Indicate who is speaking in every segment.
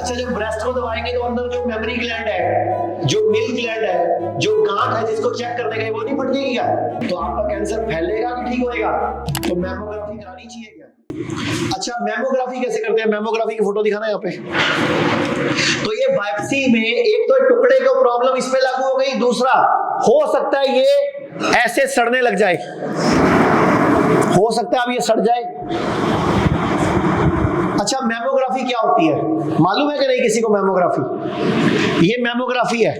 Speaker 1: अच्छा, जब ब्रेस्ट को दबाएंगे तो अंदर जो मेमोरी ग्लैंड है, जो मिल्क ग्लैंड है, जो गांठ है जिसको चेक करने का, वो नहीं फट जाएगी क्या? तो आपका कैंसर फैलेगा कि ठीक होएगा? तो मैमोग्राफी करानी चाहिए क्या? अच्छा, मैमोग्राफी कैसे करते हैं? मैमोग्राफी की फोटो दिखाना यहाँ पे। तो ये बायोप्सी में एक तो टुकड़े को प्रॉब्लम इस पे लागू हो गई, दूसरा हो सकता है ये ऐसे सड़ने लग जाए, हो सकता है अब ये सड़ जाए। अच्छा, मैमोग्राफी क्या होती है मालूम है कि नहीं किसी को? मैमोग्राफी, ये मैमोग्राफी है।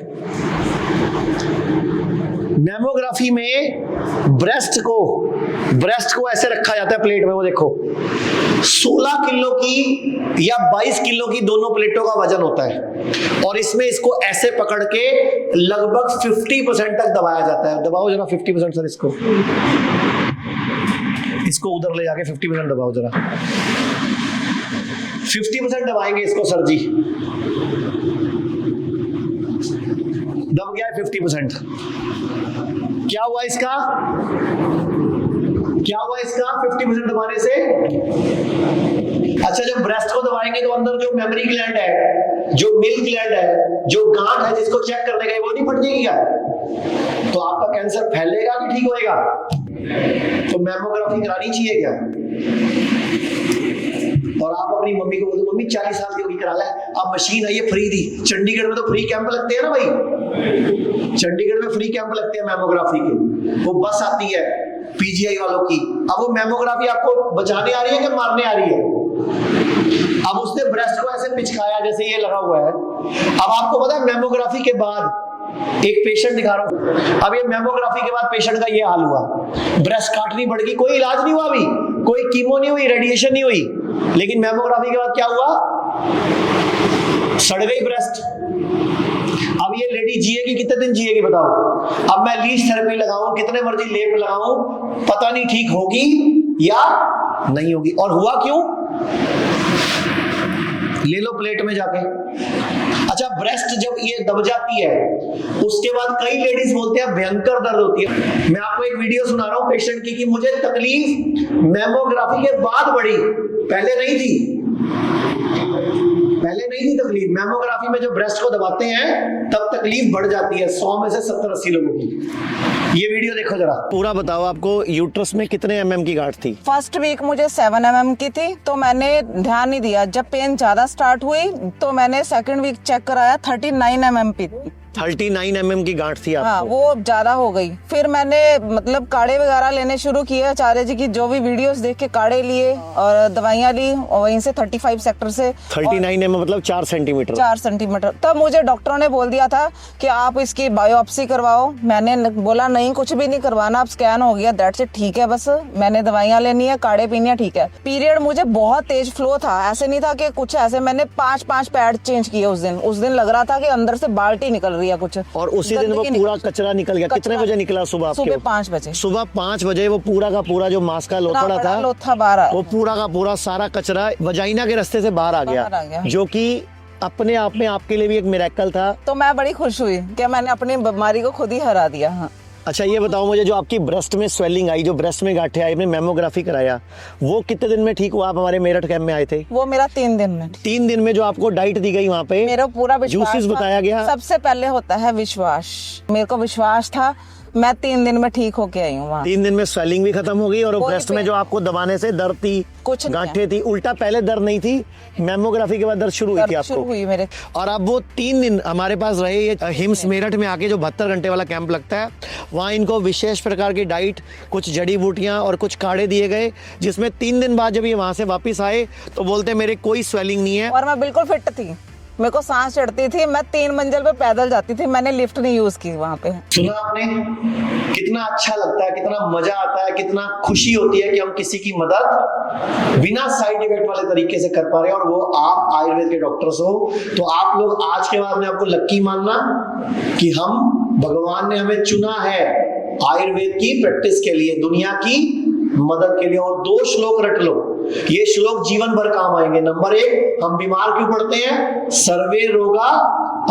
Speaker 1: मैमोग्राफी में ब्रेस्ट को ऐसे रखा जाता है प्लेट में, वो देखो 16 किलो की या 22 किलो की दोनों प्लेटों का वजन होता है, और इसमें इसको ऐसे पकड़ के लगभग 50% तक दबाया जाता है। दबाओ जरा 50% सर, इसको उधर ले जाके 50% दबाओ जरा। 50% दबाएंगे इसको सर जी, दब गया है 50%। क्या हुआ इसका? 50% दबाने से? अच्छा, जब ब्रेस्ट को दबाएंगे तो अंदर जो मेमोरी ग्लैंड है, जो मिल्क ग्लैंड है, जो गांठ है जिसको चेक करने का, वो नहीं फट जाएगी क्या? तो आपका कैंसर फैलेगा कि ठीक होएगा? तो मैमोग्राफी करानी चाहिए क्या? और आप अपनी मम्मी को बोलो, मम्मी 40 साल की होगी, करा ले। अब मशीन है ये फ्री दी, चंडीगढ़ में तो फ्री कैंप लगते हैं ना भाई, चंडीगढ़ में फ्री कैंप लगते हैं मैमोग्राफी के। वो बस आती है पीजीआई वालों की। अब वो मैमोग्राफी आपको बचाने आ रही है कि मारने आ रही है? अब उसने ब्रेस्ट को ऐसे पिचकाया जैसे ये लगा हुआ है। अब आपको पता है मैमोग्राफी के बाद एक पेशेंट दिखा रहा हूं, अब ये मैमोग्राफी के बाद पेशेंट का ये हाल हुआ, ब्रेस्ट काटनी पड़ गई, कोई इलाज नहीं हुआ, अभी कोई कीमो नहीं हुई, रेडिएशन नहीं हुई, लेकिन मैमोग्राफी के बाद क्या हुआ? सड़ गई ब्रेस्ट। अब ये लेडी जिएगी कितने दिन जिएगी बताओ? अब मैं लीच थेरेपी लगाऊं, कितने मर्जी लेप लगाऊं, पता नहीं ठीक होगी या नहीं होगी। और हुआ क्यों? ले लो प्लेट में जाके। अच्छा, ब्रेस्ट जब ये दब जाती है उसके बाद कई लेडीज बोलते हैं भयंकर दर्द होती है। मैं आपको एक वीडियो सुना रहा हूं पेशेंट की कि मुझे तकलीफ मैमोग्राफी के बाद बढ़ी, पहले नहीं थी तकलीफ। मैमोग्राफी में जब ब्रेस्ट को दबाते हैं तब तकलीफ बढ़ जाती है, 100 में से 70-80 लोगों की। ये वीडियो देखो जरा, पूरा बताओ आपको यूट्रस में कितने mm की गांठ थी?
Speaker 2: फर्स्ट वीक मुझे 7 mm की थी, तो मैंने ध्यान नहीं दिया। जब पेन ज्यादा स्टार्ट हुई तो मैंने सेकंड वीक चेक कराया, 39 mm पे
Speaker 1: 39 mm की गांठ थी आपको?
Speaker 2: हाँ, वो ज्यादा हो गई। फिर मैंने मतलब काढ़े वगैरह लेने शुरू किए, आचार्य जी की जो भी वीडियोस देख के काढ़े लिए और दवाइयाँ ली, और वहीं से 35 सेक्टर से
Speaker 1: 39 mm मतलब 4 सेंटीमीटर।
Speaker 2: 4 सेंटीमीटर। तब मुझे डॉक्टरों ने बोल दिया था कि आप इसकी बायोप्सी करवाओ। मैंने बोला नहीं, कुछ भी नहीं करवाना, अब स्कैन हो गया, दैट्स इट, ठीक है, बस मैंने दवाइयाँ लेनी है, काढ़े पीनी है, ठीक है। पीरियड मुझे बहुत तेज फ्लो था, ऐसे नहीं था कि कुछ ऐसे। मैंने 5 पैड चेंज किए उस दिन लग रहा था कि अंदर से बाल्टी निकल रही है कुछ।
Speaker 1: और उसी दिन वो पूरा कचरा निकल गया। कितने बजे निकला? सुबह
Speaker 2: 5 बजे।
Speaker 1: सुबह 5 बजे वो पूरा का पूरा जो मांस का लोथड़ा था
Speaker 2: बाहर, वो
Speaker 1: पूरा का पूरा सारा कचरा वजाइना के रास्ते से बाहर आ गया, जो कि अपने आप में आपके लिए भी एक मिरेकल था।
Speaker 2: तो मैं बड़ी खुश हुई कि मैंने अपनी बीमारी को खुद ही हरा दिया। हाँ।
Speaker 1: अच्छा, ये बताओ मुझे, जो आपकी ब्रेस्ट में स्वेलिंग आई, जो ब्रेस्ट में गांठें आई, आपने मैमोग्राफी कराया, वो कितने दिन में ठीक हुआ? आप हमारे मेरठ कैंप में आए थे।
Speaker 2: वो मेरा 3 दिन में।
Speaker 1: 3 दिन में जो आपको डाइट दी गई वहाँ पे,
Speaker 2: मेरा पूरा विश्वास,
Speaker 1: जूसेस बताया गया।
Speaker 2: सबसे पहले होता है विश्वास। मेरे को विश्वास था, मैं 3 दिन में ठीक होके आई हूँ।
Speaker 1: 3 दिन में स्वेलिंग भी खत्म हो गई, और ब्रेस्ट में जो आपको दबाने से दर्द थी,
Speaker 2: कुछ
Speaker 1: गांठें थी, उल्टा पहले दर्द नहीं थी, मैमोग्राफी के बाद दर्द शुरू हुई थी आपको।
Speaker 2: हुई मेरे।
Speaker 1: और अब वो 3 दिन हमारे पास रहे, ये हिम्स मेरठ में आके जो 72 घंटे वाला कैंप लगता है, वहाँ इनको विशेष प्रकार की डाइट, कुछ जड़ी बूटियां और कुछ काढ़े दिए गए, जिसमें 3 दिन बाद जब ये वहाँ से वापिस आए तो बोलते मेरे कोई स्वेलिंग नहीं है।
Speaker 2: और मैं बिल्कुल फिट थी, मेरे को सांस चढ़ती थी, मैं 3 मंजिल पे पैदल जाती थी, मैंने लिफ्ट नहीं यूज की वहाँ पे।
Speaker 1: सुना आपने? कितना अच्छा लगता है, कितना मजा आता है, कितना खुशी होती है कि हम किसी की मदद बिना साइड इफेक्ट वाले तरीके से कर पा रहे हैं, और वो आप आयुर्वेद के डॉक्टर्स हो। तो आप लोग आज के बाद अपने आपको लक्की मानना कि हम, भगवान ने हमें चुना है आयुर्वेद की प्रैक्टिस के लिए, दुनिया की मदद के लिए। और 2 श्लोक रट लो, ये श्लोक जीवन भर काम आएंगे। नंबर 1, हम बीमार क्यों पड़ते हैं? सर्वे रोगा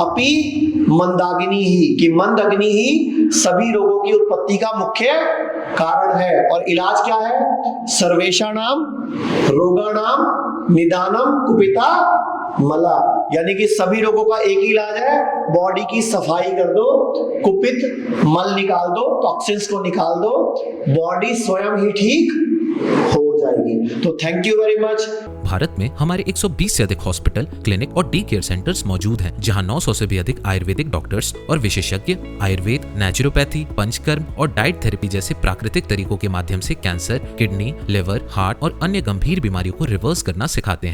Speaker 1: अपि मंदाग्नि ही, कि मंद अग्नि ही सभी रोगों की उत्पत्ति का मुख्य कारण है। और इलाज क्या है? सर्वेषाणाम रोगाणाम निदानम कुपिता मला, यानी कि सभी रोगों का एक ही इलाज है, बॉडी की सफाई कर दो, कुपित मल निकाल दो, टॉक्सिन्स को निकाल दो, बॉडी स्वयं ही ठीक हो जाएगी। तो thank you very much.
Speaker 3: Bharat में हमारे 120 से अधिक हॉस्पिटल, क्लिनिक और डी केयर सेंटर्स मौजूद हैं, जहां 900 से भी अधिक आयुर्वेदिक डॉक्टर्स और विशेषज्ञ आयुर्वेद, नेचुरोपैथी, पंचकर्म और डाइट थेरेपी जैसे प्राकृतिक तरीकों के माध्यम से कैंसर, किडनी, लिवर, हार्ट और अन्य गंभीर बीमारियों को रिवर्स करना सिखाते हैं।